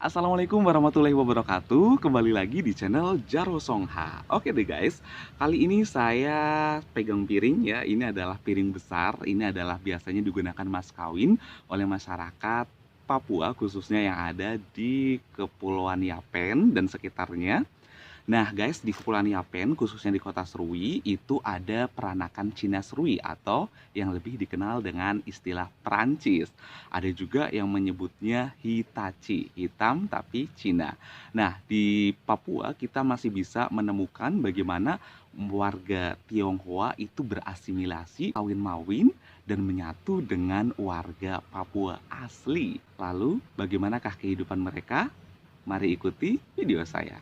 Assalamualaikum warahmatullahi wabarakatuh. Kembali lagi di channel Jaro Songha. Oke deh guys, kali ini saya pegang piring ya. Ini adalah piring besar. Ini adalah biasanya digunakan mas kawin oleh masyarakat Papua, khususnya yang ada di Kepulauan Yapen dan sekitarnya. Nah guys, di Kepulauan Yapen, khususnya di kota Serui, itu ada peranakan Cina Serui atau yang lebih dikenal dengan istilah Perancis. Ada juga yang menyebutnya Hitachi, hitam tapi Cina. Nah, di Papua kita masih bisa menemukan bagaimana warga Tionghoa itu berasimilasi, kawin-mawin, dan menyatu dengan warga Papua asli. Lalu, bagaimanakah kehidupan mereka? Mari ikuti video saya.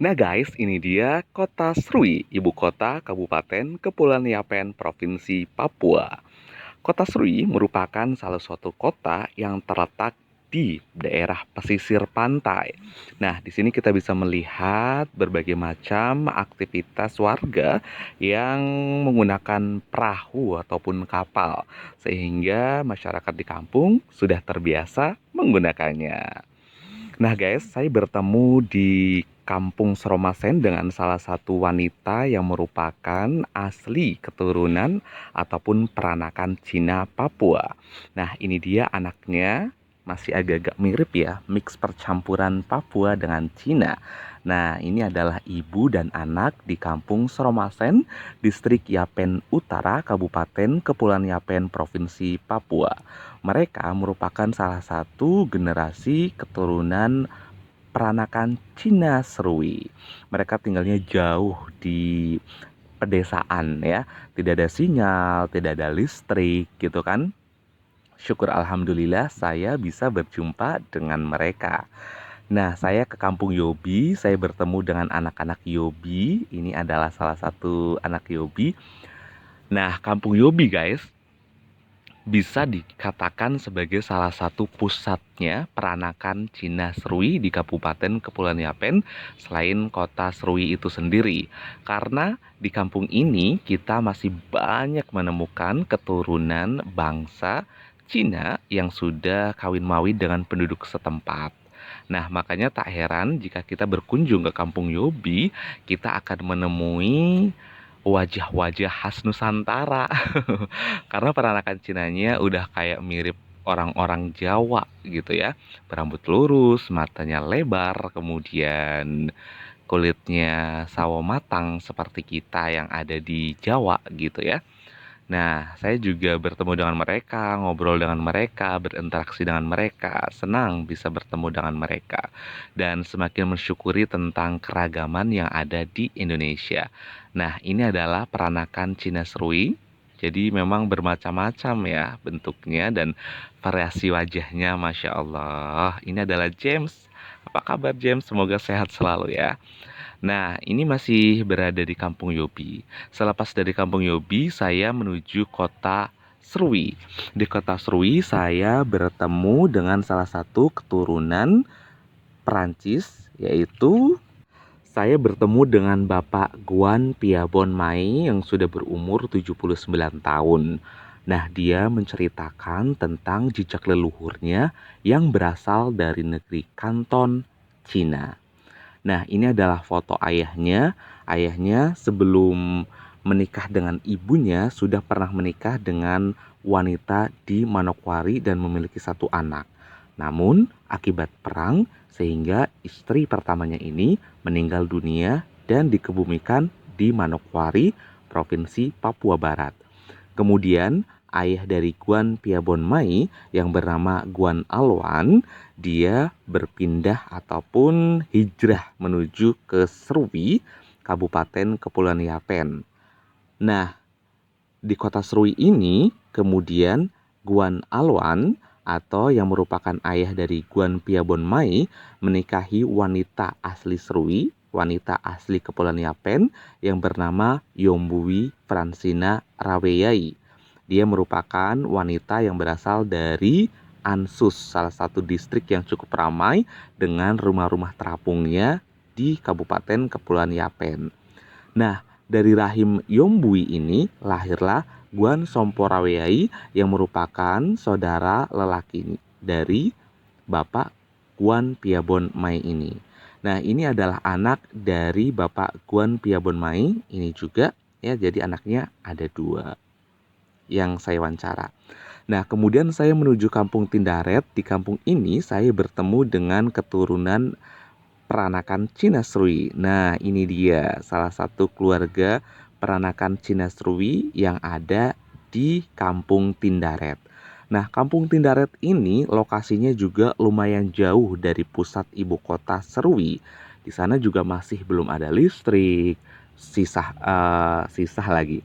Nah guys, ini dia kota Serui, ibu kota Kabupaten Kepulauan Yapen, Provinsi Papua. Kota Serui merupakan salah satu kota yang terletak di daerah pesisir pantai. Nah, di sini kita bisa melihat berbagai macam aktivitas warga yang menggunakan perahu ataupun kapal, sehingga masyarakat di kampung sudah terbiasa menggunakannya. Nah guys, saya bertemu di Kampung Seromasen dengan salah satu wanita yang merupakan asli keturunan ataupun peranakan Cina Papua. Nah ini dia anaknya, masih agak-agak mirip ya, mix percampuran Papua dengan Cina. Nah ini adalah ibu dan anak di Kampung Seromasen, Distrik Yapen Utara, Kabupaten Kepulauan Yapen, Provinsi Papua. Mereka merupakan salah satu generasi keturunan peranakan Cina Serui. Mereka tinggalnya jauh di pedesaan ya, tidak ada sinyal, tidak ada listrik gitu kan. Syukur alhamdulillah saya bisa berjumpa dengan mereka. Nah, saya ke Kampung Yobi, saya bertemu dengan anak-anak Yobi. Ini adalah salah satu anak Yobi. Nah, Kampung Yobi guys, bisa dikatakan sebagai salah satu pusatnya peranakan Cina Serui di Kabupaten Kepulauan Yapen selain kota Serui itu sendiri. Karena di kampung ini kita masih banyak menemukan keturunan bangsa Cina yang sudah kawin mawi dengan penduduk setempat. Nah, makanya tak heran jika kita berkunjung ke Kampung Yobi, kita akan menemui wajah-wajah khas Nusantara. Karena peranakan Cinanya udah kayak mirip orang-orang Jawa gitu ya. Berambut lurus, matanya lebar, kemudian kulitnya sawo matang seperti kita yang ada di Jawa gitu ya. Nah, saya juga bertemu dengan mereka, ngobrol dengan mereka, berinteraksi dengan mereka, senang bisa bertemu dengan mereka, dan semakin mensyukuri tentang keragaman yang ada di Indonesia. Nah, ini adalah peranakan Cina Serui, jadi memang bermacam-macam ya bentuknya dan variasi wajahnya, Masya Allah. Ini adalah James. Apa kabar James? Semoga sehat selalu ya. Nah, ini masih berada di Kampung Yobi. Selepas dari Kampung Yobi, saya menuju kota Serui. Di kota Serui, saya bertemu dengan salah satu keturunan Perancis, yaitu saya bertemu dengan Bapak Guan Piabon Mai yang sudah berumur 79 tahun. Nah, dia menceritakan tentang jejak leluhurnya yang berasal dari negeri Kanton, Cina. Nah, ini adalah foto ayahnya. Ayahnya sebelum menikah dengan ibunya sudah pernah menikah dengan wanita di Manokwari dan memiliki satu anak. Namun, akibat perang sehingga istri pertamanya ini meninggal dunia dan dikebumikan di Manokwari, Provinsi Papua Barat. Kemudian ayah dari Guan Piabon Mai yang bernama Guan Alwan, dia berpindah ataupun hijrah menuju ke Serui, Kabupaten Kepulauan Yapen. Nah, di kota Serui ini kemudian Guan Alwan atau yang merupakan ayah dari Guan Piabon Mai menikahi wanita asli Serui, wanita asli Kepulauan Yapen yang bernama Yombui Fransina Raweyai. Dia merupakan wanita yang berasal dari Ansus, salah satu distrik yang cukup ramai dengan rumah-rumah terapungnya di Kabupaten Kepulauan Yapen. Nah, dari rahim Yombui ini lahirlah Guan Somporaweyai yang merupakan saudara lelaki dari Bapak Guan Piabon Mai ini. Nah, ini adalah anak dari Bapak Guan Piabon Mai ini juga ya. Jadi anaknya ada 2 yang saya wawancara. Nah, kemudian saya menuju Kampung Tindaret. Di kampung ini saya bertemu dengan keturunan peranakan Cina Srui. Nah, ini dia salah satu keluarga peranakan Cina Srui yang ada di Kampung Tindaret. Nah, Kampung Tindaret ini lokasinya juga lumayan jauh dari pusat ibu kota Serui. Di sana juga masih belum ada listrik, sisa lagi.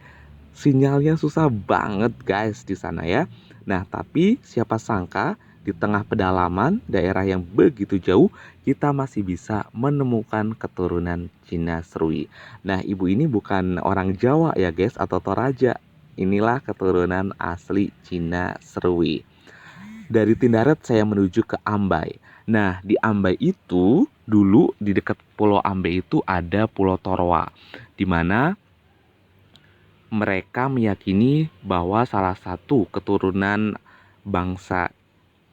Sinyalnya susah banget guys di sana ya. Nah, tapi siapa sangka di tengah pedalaman daerah yang begitu jauh kita masih bisa menemukan keturunan Cina Srui. Nah, ibu ini bukan orang Jawa ya guys atau Toraja. Inilah keturunan asli Cina Srui. Dari Tindaret saya menuju ke Ambai. Nah, di Ambai itu dulu di dekat Pulau Ambai itu ada Pulau Torwa, di mana mereka meyakini bahwa salah satu keturunan bangsa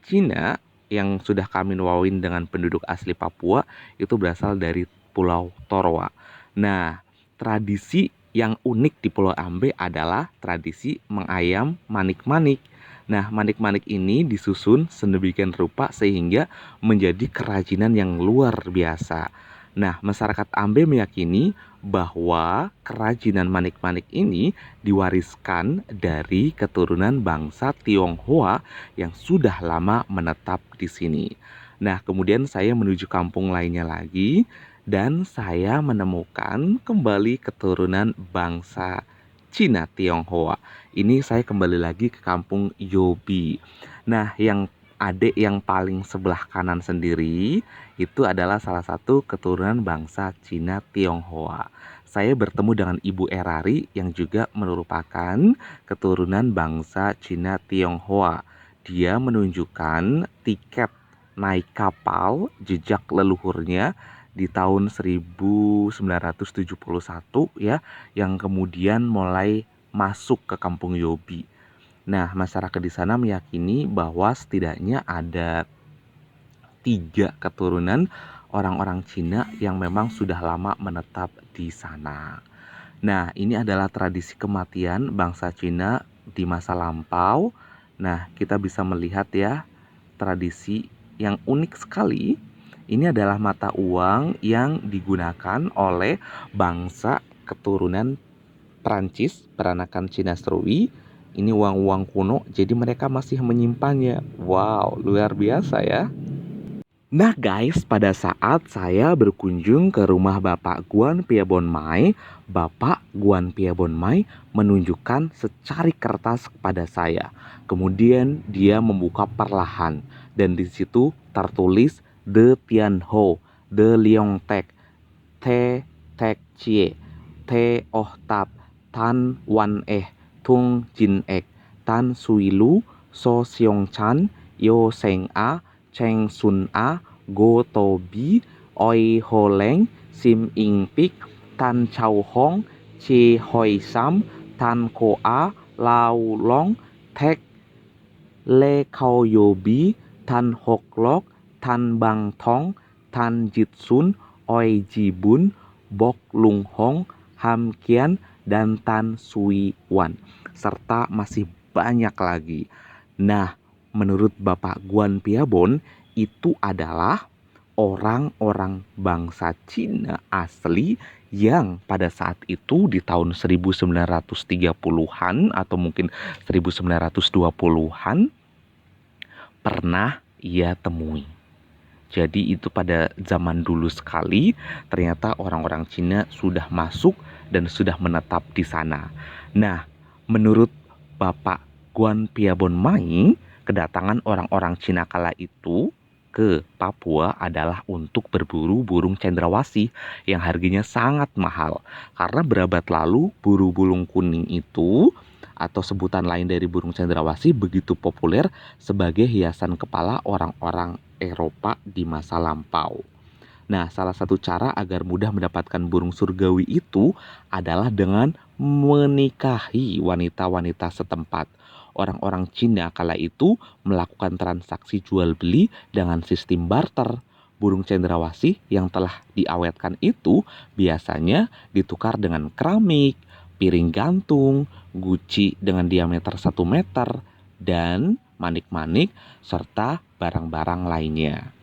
Cina yang sudah kawin wawin dengan penduduk asli Papua itu berasal dari Pulau Torwa. Nah, tradisi yang unik di Pulau Ambe adalah tradisi mengayam manik-manik. Nah, manik-manik ini disusun sedemikian rupa sehingga menjadi kerajinan yang luar biasa. Nah, masyarakat Ambe meyakini bahwa kerajinan manik-manik ini diwariskan dari keturunan bangsa Tionghoa yang sudah lama menetap di sini. Nah, kemudian saya menuju kampung lainnya lagi dan saya menemukan kembali keturunan bangsa Cina Tionghoa. Ini saya kembali lagi ke kampung Yobi. Nah, yang adik yang paling sebelah kanan sendiri itu adalah salah satu keturunan bangsa Cina Tionghoa. Saya bertemu dengan Ibu Erari yang juga merupakan keturunan bangsa Cina Tionghoa. Dia menunjukkan tiket naik kapal jejak leluhurnya di tahun 1971 ya, yang kemudian mulai masuk ke kampung Yobi. Nah, masyarakat di sana meyakini bahwa setidaknya ada 3 keturunan orang-orang Cina yang memang sudah lama menetap di sana. Nah, ini adalah tradisi kematian bangsa Cina di masa lampau. Nah, kita bisa melihat ya tradisi yang unik sekali. Ini adalah mata uang yang digunakan oleh bangsa keturunan Prancis, peranakan Cina Srui. Ini uang-uang kuno, jadi mereka masih menyimpannya. Wow, luar biasa ya. Nah guys, pada saat saya berkunjung ke rumah Bapak Guan Piabon Mai, Bapak Guan Piabon Mai menunjukkan secari kertas kepada saya. Kemudian dia membuka perlahan dan di situ tertulis De Tian Ho, De Leong Tek, Te Tek Chie, Te Oh Tap, Tan Wan Tung Jin Ek, Tan Sui Lu, So Seong Chan, Yo Seng A, Cheng Sun A, Go To Bi, Oi Ho Leng, Sim Ing Pik, Tan Chau Hong, Che Hoi Sam, Tan Ko A, Lau Long, Tek Le Kao Yo Bi, Tan Hok Lok, Tan Bang Thong, Tan Jit Sun, Oi Ji Bun, Bok Lung Hong, Ham Kian, dan Tan Sui Wan, serta masih banyak lagi. Nah, menurut Bapak Guan Piabon, itu adalah orang-orang bangsa Cina asli yang pada saat itu di tahun 1930-an atau mungkin 1920-an pernah ia temui. Jadi itu pada zaman dulu sekali ternyata orang-orang Cina sudah masuk dan sudah menetap di sana. Nah, menurut Bapak Guan Piabon Mai, kedatangan orang-orang Cina kala itu ke Papua adalah untuk berburu burung cendrawasih yang harganya sangat mahal. Karena berabad lalu burung kuning itu atau sebutan lain dari burung cendrawasih begitu populer sebagai hiasan kepala orang-orang Eropa di masa lampau. Nah, salah satu cara agar mudah mendapatkan burung surgawi itu adalah dengan menikahi wanita-wanita setempat. orang-orang Cina kala itu melakukan transaksi jual beli dengan sistem barter. Burung cendrawasih yang telah diawetkan itu biasanya ditukar dengan keramik, piring gantung, guci dengan diameter 1 meter, dan manik-manik serta barang-barang lainnya.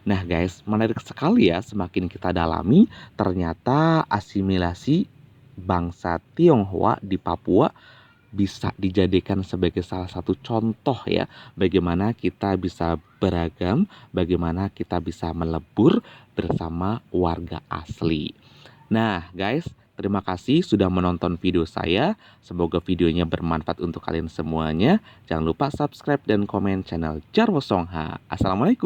Nah guys, menarik sekali ya, semakin kita dalami ternyata asimilasi bangsa Tionghoa di Papua bisa dijadikan sebagai salah satu contoh ya, bagaimana kita bisa beragam, bagaimana kita bisa melebur bersama warga asli. Nah guys, terima kasih sudah menonton video saya. Semoga videonya bermanfaat untuk kalian semuanya. Jangan lupa subscribe dan komen channel Jarwo Songha. Assalamualaikum.